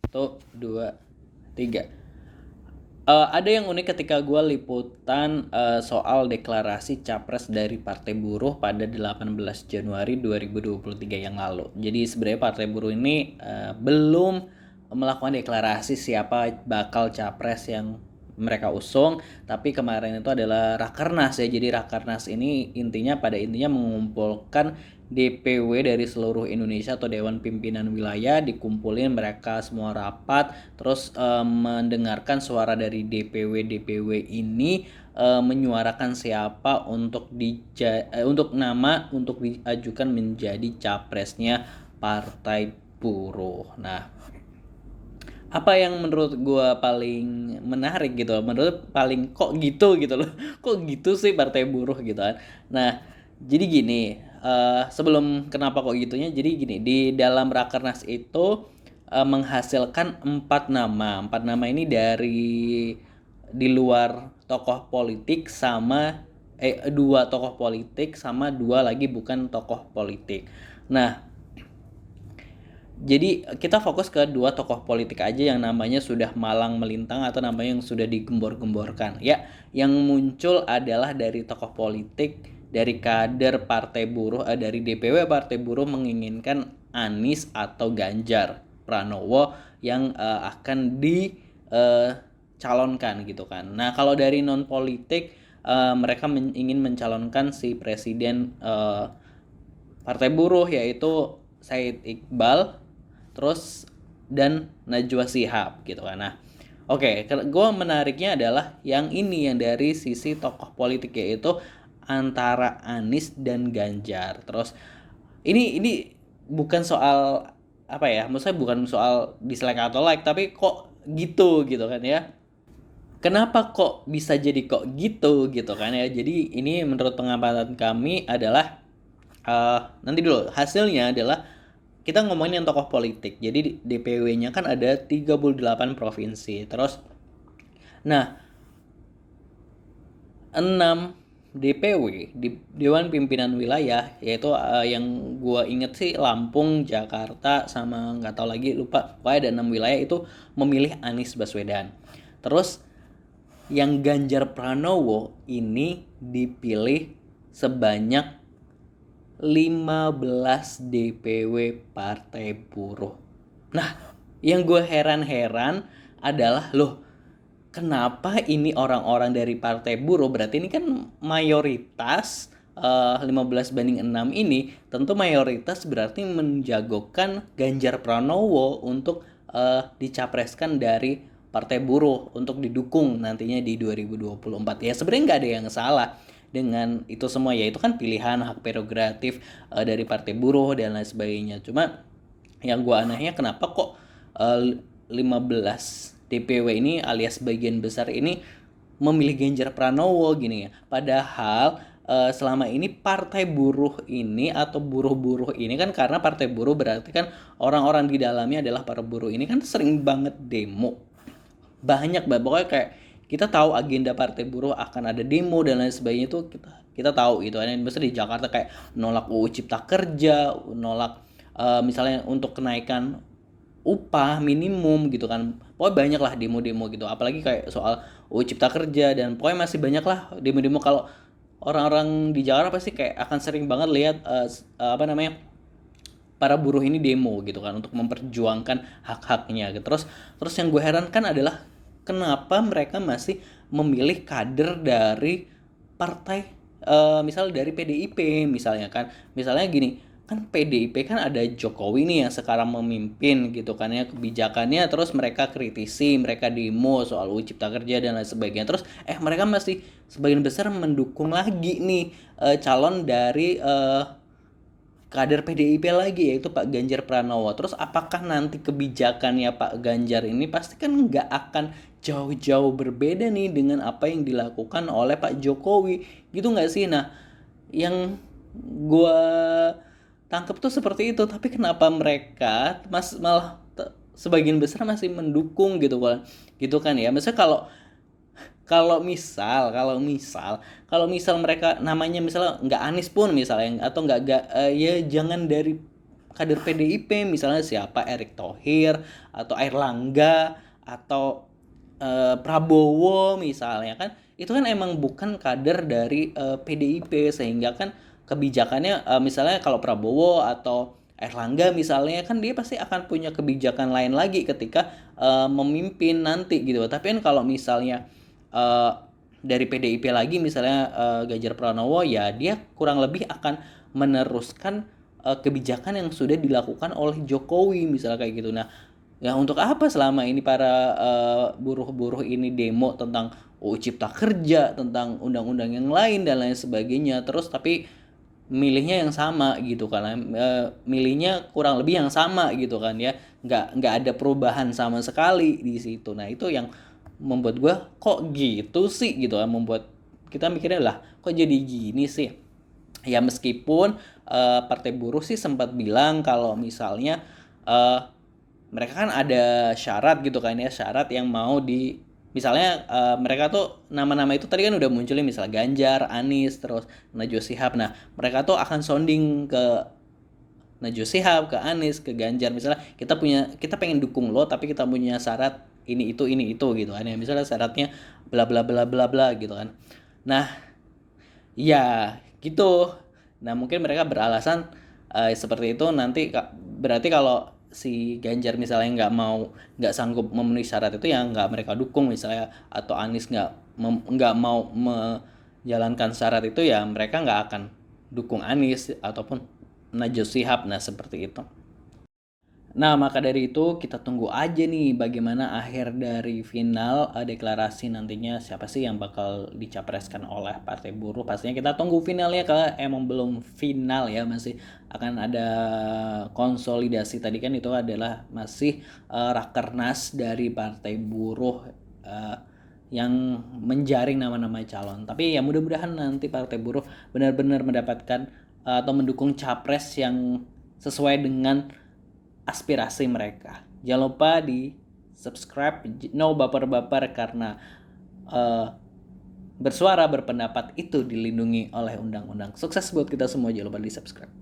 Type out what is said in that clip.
Satu, dua, tiga. Ada yang unik ketika gue liputan soal deklarasi capres dari Partai Buruh pada 18 Januari 2023 yang lalu. Jadi sebenarnya Partai Buruh ini belum melakukan deklarasi siapa bakal capres yang mereka usung, tapi kemarin itu adalah Rakernas ya. Jadi Rakernas ini pada intinya mengumpulkan DPW dari seluruh Indonesia atau Dewan Pimpinan Wilayah, dikumpulin mereka semua rapat, terus mendengarkan suara dari DPW ini, menyuarakan siapa untuk diajukan menjadi capresnya Partai Buruh. Nah, apa yang menurut gue paling menarik gitu, menurut paling kok gitu loh, kok gitu sih Partai Buruh gitu kan. Nah, jadi gini, sebelum kenapa kok gitunya, jadi gini, di dalam Rakernas itu menghasilkan 4 nama ini dari di luar tokoh politik sama dua tokoh politik sama dua lagi bukan tokoh politik. Nah, jadi kita fokus ke dua tokoh politik aja yang namanya sudah malang melintang atau namanya yang sudah digembor-gemborkan. Ya, yang muncul adalah dari tokoh politik, dari kader Partai Buruh, dari DPW Partai Buruh menginginkan Anies atau Ganjar Pranowo yang akan dicalonkan gitu kan. Nah, kalau dari non politik, mereka ingin mencalonkan si presiden Partai Buruh, yaitu Said Iqbal, terus dan Najwa Shihab gitu kan. Nah, oke, gue menariknya adalah yang ini, yang dari sisi tokoh politik, yaitu antara Anies dan Ganjar. Terus ini bukan soal apa ya, maksudnya bukan soal dislike atau like, tapi kok gitu kan ya. Kenapa kok bisa jadi kok gitu kan ya. Jadi ini menurut pengamatan kami adalah nanti dulu hasilnya adalah kita ngomongin yang tokoh politik. Jadi DPW-nya kan ada 38 provinsi. Terus nah, 6 DPW di Dewan Pimpinan Wilayah, yaitu yang gua inget sih Lampung, Jakarta, sama nggak tahu lagi, lupa. Pokoknya ada 6 wilayah itu memilih Anies Baswedan. Terus yang Ganjar Pranowo ini dipilih sebanyak 15 DPW Partai Buruh. Nah, yang gue heran-heran adalah, loh, kenapa ini orang-orang dari Partai Buruh, berarti ini kan mayoritas 15 banding 6 ini, tentu mayoritas berarti menjagokan Ganjar Pranowo untuk dicapreskan dari Partai Buruh untuk didukung nantinya di 2024. Ya sebenarnya nggak ada yang salah dengan itu semua, ya itu kan pilihan hak prerogatif dari Partai Buruh dan lain sebagainya. Cuma yang gue anehnya, kenapa kok 15 DPW ini alias bagian besar ini memilih Ganjar Pranowo gini ya. Padahal selama ini Partai Buruh ini atau buruh-buruh ini kan, karena Partai Buruh berarti kan orang-orang di dalamnya adalah para buruh ini kan sering banget demo. Banyak banget, pokoknya kayak kita tahu agenda Partai Buruh akan ada demo dan lain sebagainya, itu kita tahu gitu. Misalnya di Jakarta kayak nolak UU Cipta Kerja, nolak misalnya untuk kenaikan upah minimum gitu kan. Pokoknya banyak lah demo-demo gitu, apalagi kayak soal UU Cipta Kerja, dan pokoknya masih banyak lah demo-demo. Kalau orang-orang di Jakarta pasti kayak akan sering banget lihat para buruh ini demo gitu kan untuk memperjuangkan hak-haknya gitu. Terus yang gue herankan adalah kenapa mereka masih memilih kader dari partai misal dari PDIP misalnya kan. Misalnya gini, kan PDIP kan ada Jokowi nih yang sekarang memimpin gitu kan ya, kebijakannya, terus mereka kritisi, mereka demo soal UU Cipta Kerja dan lain sebagainya. Terus mereka masih sebagian besar mendukung lagi nih calon dari kader PDIP lagi, yaitu Pak Ganjar Pranowo. Terus apakah nanti kebijakannya Pak Ganjar ini pasti kan nggak akan jauh-jauh berbeda nih dengan apa yang dilakukan oleh Pak Jokowi, gitu nggak sih? Nah, yang gue tangkep tuh seperti itu. Tapi kenapa mereka malah sebagian besar masih mendukung gitu kan ya? Misalnya kalau misal mereka namanya misalnya nggak Anies pun misalnya, atau nggak ya jangan dari kader PDIP, misalnya siapa, Erick Thohir atau Airlangga atau Prabowo misalnya kan, itu kan emang bukan kader dari PDIP, sehingga kan kebijakannya misalnya kalau Prabowo atau Airlangga misalnya kan dia pasti akan punya kebijakan lain lagi ketika memimpin nanti gitu. Tapi kan kalau misalnya eh, dari PDIP lagi misalnya Ganjar Pranowo, ya dia kurang lebih akan meneruskan kebijakan yang sudah dilakukan oleh Jokowi misalnya kayak gitu. Nah, ya untuk apa selama ini para buruh-buruh ini demo tentang UU Cipta Kerja, tentang undang-undang yang lain dan lain sebagainya, terus tapi milihnya yang sama gitu kan, milihnya kurang lebih yang sama gitu kan ya, nggak ada perubahan sama sekali di situ. Nah itu yang membuat gue kok gitu sih gitu kan, membuat kita mikirnya lah kok jadi gini sih. Ya meskipun partai buruh sih sempat bilang kalau misalnya eh, mereka kan ada syarat gitu kan ya, syarat yang mau di misalnya mereka tuh nama-nama itu tadi kan udah munculin, misalnya Ganjar, Anies, terus Najwa Shihab. Nah mereka tuh akan sounding ke Najwa Shihab, ke Anies, ke Ganjar, misalnya kita pengen dukung lo tapi kita punya syarat ini itu gitu kan ya, misalnya syaratnya bla bla bla bla bla gitu kan. Nah ya gitu. Nah mungkin mereka beralasan seperti itu nanti, berarti kalau si Ganjar misalnya nggak sanggup memenuhi syarat itu, ya nggak mereka dukung misalnya, atau Anies nggak mau menjalankan syarat itu, ya mereka nggak akan dukung Anies ataupun Najwa Shihab. Nah seperti itu. Nah, maka dari itu kita tunggu aja nih bagaimana akhir dari final deklarasi nantinya, siapa sih yang bakal dicapreskan oleh Partai Buruh. Pastinya kita tunggu finalnya, kalau emang belum final ya, masih akan ada konsolidasi. Tadi kan itu adalah masih rakernas dari Partai Buruh yang menjaring nama-nama calon. Tapi ya mudah-mudahan nanti Partai Buruh benar-benar mendapatkan atau mendukung capres yang sesuai dengan aspirasi mereka. Jangan lupa di subscribe, no baper-baper, karena bersuara berpendapat itu dilindungi oleh undang-undang. Sukses buat kita semua, jangan lupa di subscribe.